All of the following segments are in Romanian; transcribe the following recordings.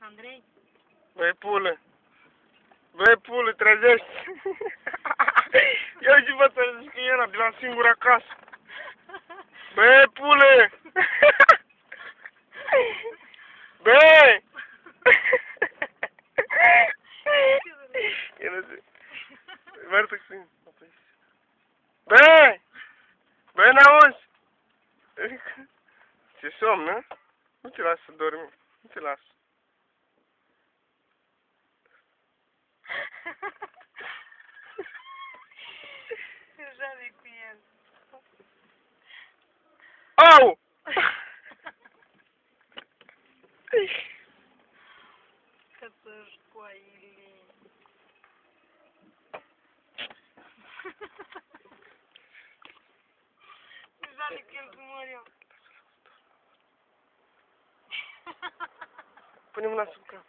Andrei? Băi, pulă! Băi, pulă, trezești! Eu și vă trezesc că era de la singur acasă! Băi, pulă! Băi! Băi! Băi, n-auzi! Ți-e somn, nu? Nu te las să dormi. Nu te las. Jale cu el. Au! Că să-și coaile. Jale cu el, cum mor eu. Pune mâna sub cap.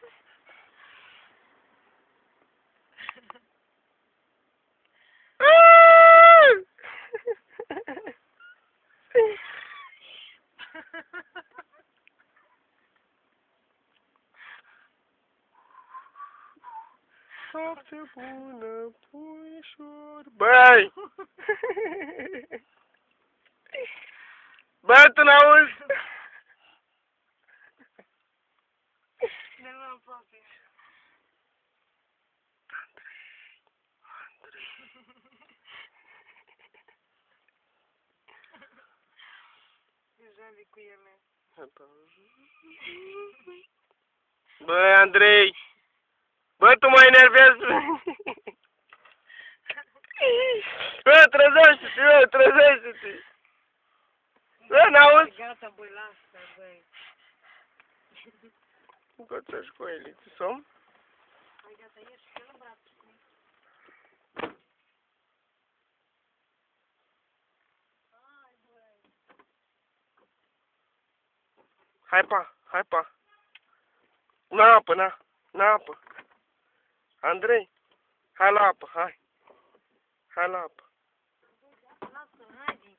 Noapte bună, puișor. Băi! Băi, tu n-auzi? De-l aproape. Jale cu ele. Băi, Andrei! Bă, tu mă enervezi! Bă, trezește-te, bă, trezește-te! Bă, n-auzi? Gata, băi, lasă, băi. Încă-ți-aș coile, ți somn? Hai, gata, ieși, că nu braț. Hai pa, hai pa. N-apă, n-apă. Andrei, hai la apă, hai. Hai la apă. Lasă-l, haide.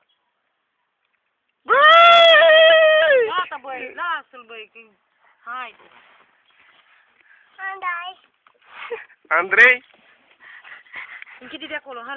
Băi! Gata, băi, lasă-l, băi, că... Haide. Andrei? Închide de acolo, hai.